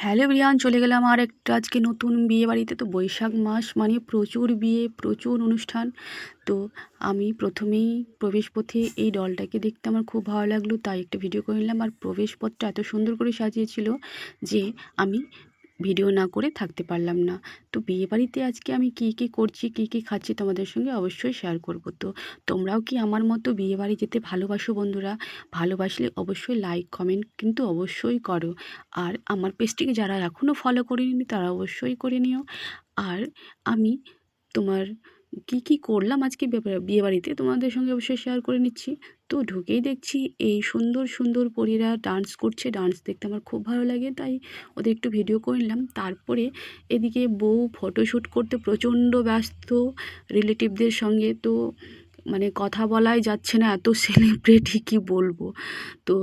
Hello everyone, চলে গেলাম আর একটা আজকে নতুন বিয়ে বাড়িতে। তো বৈশাখ মাস মানে প্রচুর বিয়ে, প্রচুর অনুষ্ঠান। তো আমি প্রথমেই প্রবেশপথে এই ডলটাকে দেখতে আমার খুব ভালো লাগলো, তাই একটা ভিডিও করে নিলাম। আর প্রবেশপথটা এত সুন্দর করে সাজিয়েছিল যে আমি ভিডিও না করে থাকতে পারলাম না। তো বিয়েবাড়িতে আজকে আমি কী কী করছি, কী কী খাচ্ছি তোমাদের সঙ্গে অবশ্যই শেয়ার করব। তো তোমরাও কি আমার মতো বিয়েবাড়ি যেতে ভালোবাসো বন্ধুরা? ভালোবাসলে অবশ্যই লাইক কমেন্ট কিন্তু অবশ্যই করো। আর আমার পেজটিকে যারা এখনও ফলো করেনি তারা অবশ্যই করে নিও। আর আমি তোমার কি কি করলাম আজকে বিয়েবাড়িতে তোমাদের সঙ্গে অবশ্যই শেয়ার করে নিচ্ছি। তো ঢুকেই দেখছি এই সুন্দর সুন্দর পরীরা ডান্স করছে। ডান্স দেখতে আমার খুব ভালো লাগে, তাই ওদের একটু ভিডিও করে নিলাম। তারপরে এদিকে বউ ফটোশ্যুট করতে প্রচণ্ড ব্যস্ত রিলেটিভদের সঙ্গে। তো মানে কথা বলাই যাচ্ছে না, এত সেলিব্রিটি কি বলবো। তো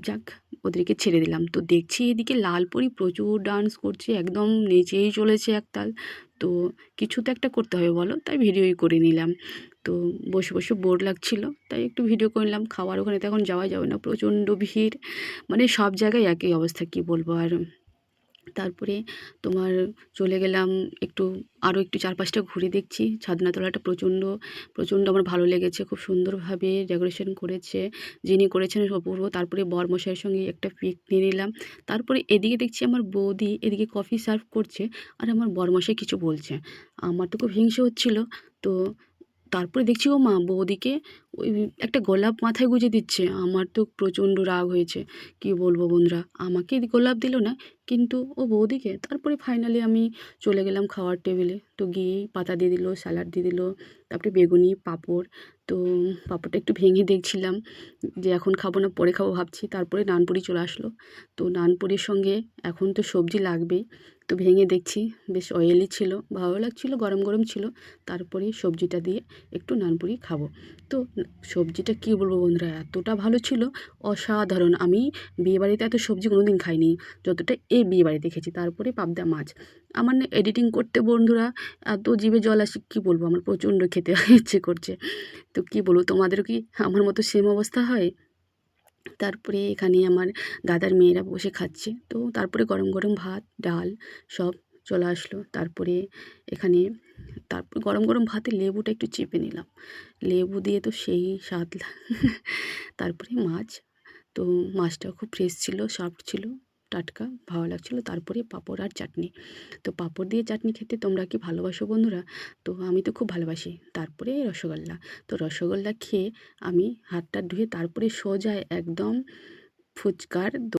যাক, ওদেরকে ছেড়ে দিলাম। তো দেখছি এদিকে লালপরি প্রচুর ডান্স করছে, একদম নেচেই চলেছে একতাল। তো কিছু তো একটা করতে হবে বলো, তাই ভিডিওই করে নিলাম। তো বসে বসে বোর লাগছিল, তাই একটু ভিডিও করে নিলাম। খাওয়ার ওখানে তো এখন যাওয়া যাবে না, প্রচণ্ড ভিড়। মানে সব জায়গায় একই অবস্থা, কি বলবো আর। তারপরে তোমার চলে গেলাম একটু, আরও একটু চারপাশটা ঘুরে দেখছি। ছাদনাতলাটা প্রচণ্ড প্রচণ্ড আমার ভালো লেগেছে, খুব সুন্দরভাবে ডেকোরেশন করেছে, যিনি করেছেন অপূর্ব। তারপরে বরমশাইয়ের সঙ্গে একটা পিক নিয়ে নিলাম। তারপরে এদিকে দেখছি আমার বৌদি এদিকে কফি সার্ভ করছে, আর আমার বরমশাই কিছু বলছে। আমার তো খুব হিংসে হচ্ছিল। তো তারপরে দেখছি ও মা বৌদিকে ওই একটা গোলাপ মাথায় গুঁজে দিচ্ছে। আমার তো প্রচণ্ড রাগ হয়েছে, কি বলবো বন্ধুরা। আমাকে গোলাপ দিল না, কিন্তু ও বৌদিকে। তারপরে ফাইনালি আমি চলে গেলাম খাওয়ার টেবিলে। তো গিয়েই পাতা দিয়ে দিল, স্যালাড দিয়ে দিল, তারপরে বেগুনি, পাঁপড়। তো পাঁপড়টা একটু ভেঙে দেখছিলাম যে এখন খাবো না, পরে খাবো ভাবছি। তারপরে নানপুরি চলে আসলো। তো নানপুরির সঙ্গে এখন তো সবজি লাগবেই। তো ভেঙে দেখছি বেশ অয়েলি ছিল, ভালো লাগছিলো, গরম গরম ছিল। তারপরে সবজিটা দিয়ে একটু নানপুরি খাবো। তো সবজিটা কী বলবো বন্ধুরা, এতটা ভালো ছিল, অসাধারণ। আমি বিয়েবাড়িতে এত সবজি কোনোদিন খাইনি যতটা এই বিয়েবাড়িতে খেয়েছি। তারপরে পাবদা মাছ। আমার না এডিটিং করতে বন্ধুরা এত জিভে জল আসে, কী বলবো, আমার প্রচণ্ড খেতে ইচ্ছে করছে। তো কী বলবো, তোমাদেরও কি আমার মতো সেম অবস্থা হয়? তারপরে এখানে আমার দাদার মেয়েরা বসে খাচ্ছে। তো তারপরে গরম গরম ভাত, ডাল সব চলে আসলো। তারপরে এখানে তারপর গরম গরম ভাতে লেবুটা একটু চিপে নিলাম। লেবু দিয়ে তো সেই স্বাদ তারপরে মাছ। তো মাছটাও খুব ফ্রেশ ছিল, সফট ছিল, টাটকা, ভালো লাগছিলো। তারপরে পাঁপড় আর চাটনি। তো পাঁপড় দিয়ে চাটনি খেতে তোমরা কি ভালোবাসো বন্ধুরা? তো আমি তো খুব ভালোবাসি। তারপরে রসগোল্লা। তো রসগোল্লা খেয়ে আমি হাতটা ধুয়ে তারপরে সোজা একদম ফুচকার